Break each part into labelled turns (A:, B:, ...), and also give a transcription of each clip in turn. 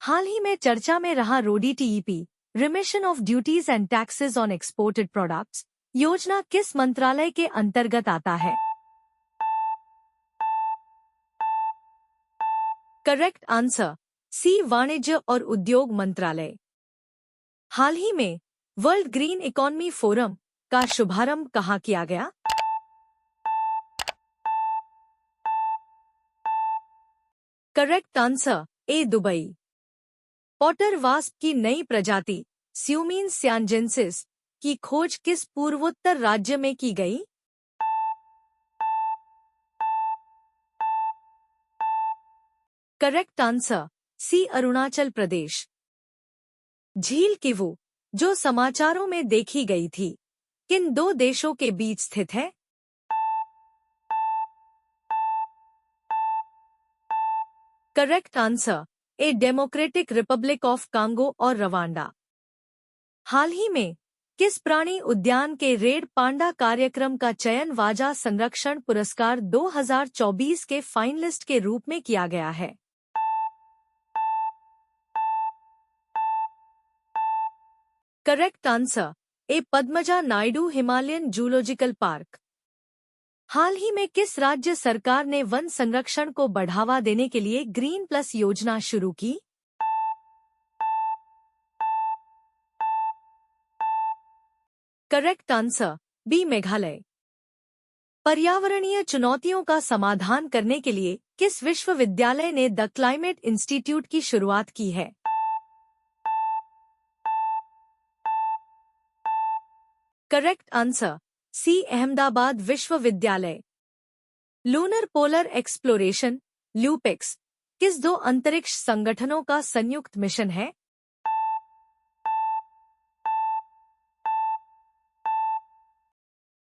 A: हाल ही में चर्चा में रहा RoDTEP remission of duties and taxes on exported products योजना किस मंत्रालय के अंतर्गत आता है? करेक्ट आंसर सी, वाणिज्य और उद्योग मंत्रालय। हाल ही में वर्ल्ड ग्रीन इकोनॉमी फोरम का शुभारंभ कहाँ किया गया? करेक्ट आंसर ए, दुबई। पॉटर वास्प की नई प्रजाति स्यूमीन सियानजेंसिस की खोज किस पूर्वोत्तर राज्य में की गई? करेक्ट आंसर सी, अरुणाचल प्रदेश। झील किवू जो समाचारों में देखी गई थी किन दो देशों के बीच स्थित है? Correct answer A, democratic Republic of Congo और रवांडा। हाल ही में किस प्राणी उद्यान के रेड पांडा कार्यक्रम का चयन वाजा संरक्षण पुरस्कार 2024 के फाइनलिस्ट के रूप में किया गया है? Correct answer A, Padmaja Naidu Himalayan Zoological Park. हाल ही में किस राज्य सरकार ने वन संरक्षण को बढ़ावा देने के लिए ग्रीन प्लस योजना शुरू की? Correct answer B, Meghalaya. पर्यावरणीय चुनौतियों का समाधान करने के लिए किस विश्वविद्यालय ने द क्लाइमेट इंस्टीट्यूट की शुरुआत की है? करेक्ट आंसर सी, अहमदाबाद विश्वविद्यालय। लूनर पोलर एक्सप्लोरेशन ल्यूपेक्स किस दो अंतरिक्ष संगठनों का संयुक्त मिशन है?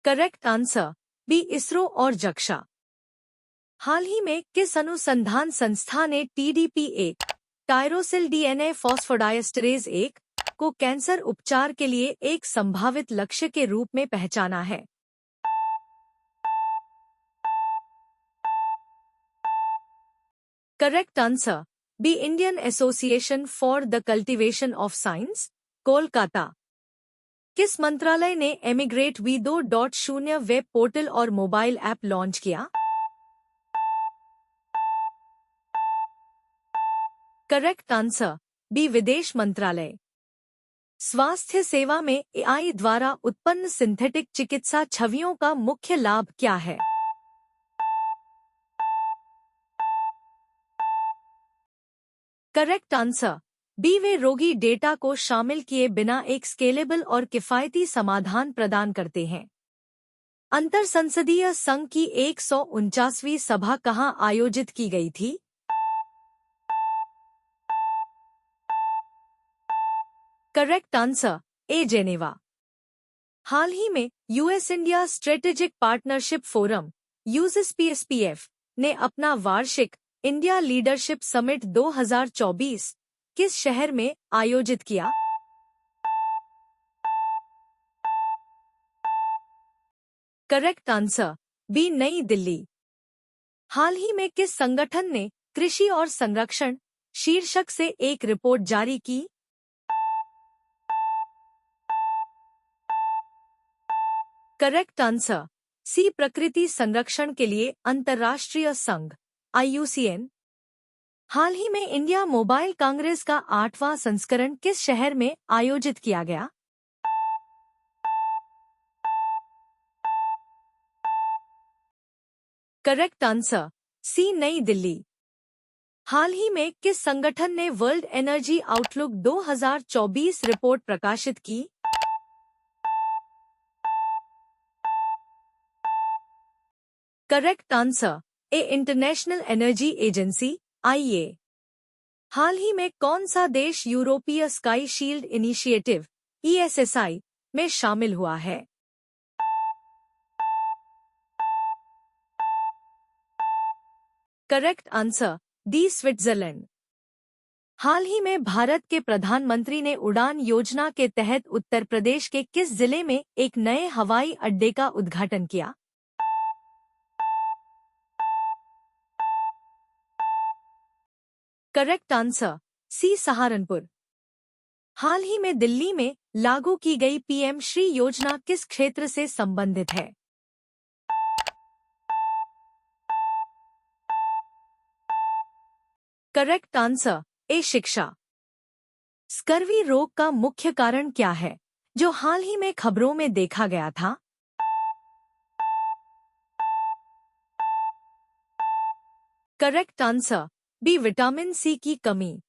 A: करेक्ट आंसर बी, इसरो और जक्षा। हाल ही में किस अनुसंधान संस्था ने TDP1 टायरोसिल DNA फॉस्फोडाइएस्टरेज 1 को कैंसर उपचार के लिए एक संभावित लक्ष्य के रूप में पहचाना है? Correct answer B, Indian association for the cultivation of science, Kolkata. किस मंत्रालय ने एमिग्रेट वी 2.0 वेब पोर्टल और मोबाइल ऐप लॉन्च किया? करेक्ट आंसर बी, विदेश मंत्रालय। स्वास्थ्य सेवा में AI द्वारा उत्पन्न सिंथेटिक चिकित्सा छवियों का मुख्य लाभ क्या है? करेक्ट आंसर बी, वे रोगी डेटा को शामिल किए बिना एक स्केलेबल और किफायती समाधान प्रदान करते हैं। अंतर संसदीय संघ की 149वीं सभा कहां आयोजित की गई थी? Correct answer A, Geneva. हाल ही में US India Strategic Partnership Forum USPSPF ने अपना वार्षिक इंडिया लीडरशिप समिट 2024 किस शहर में आयोजित किया? करेक्ट आंसर बी, नई दिल्ली। हाल ही में किस संगठन ने कृषि और संरक्षण शीर्षक से एक रिपोर्ट जारी की? करेक्ट आंसर सी, प्रकृति संरक्षण के लिए अंतर्राष्ट्रीय संघ IUCN। हाल ही में इंडिया मोबाइल कांग्रेस का 8वां संस्करण किस शहर में आयोजित किया गया? करेक्ट आंसर सी, नई दिल्ली। हाल ही में किस संगठन ने वर्ल्ड एनर्जी आउटलुक 2024 रिपोर्ट प्रकाशित की? करेक्ट आंसर ए, इंटरनेशनल एनर्जी एजेंसी IA। हाल ही में कौन सा देश यूरोपीय स्काई शील्ड इनिशिएटिव ESSI में शामिल हुआ है? Correct answer D, Switzerland. हाल ही में भारत के प्रधानमंत्री ने उड़ान योजना के तहत उत्तर प्रदेश के किस जिले में एक नए हवाई अड्डे का उद्घाटन किया? Correct answer C Saharanpur. हाल ही में दिल्ली में लागू की गई पीएम श्री योजना किस क्षेत्र से संबंधित है? करेक्ट आंसर ए शिक्षा। स्कर्वी रोग का मुख्य कारण क्या है जो हाल ही में खबरों में देखा गया था? Correct answer B vitamin C की कमी।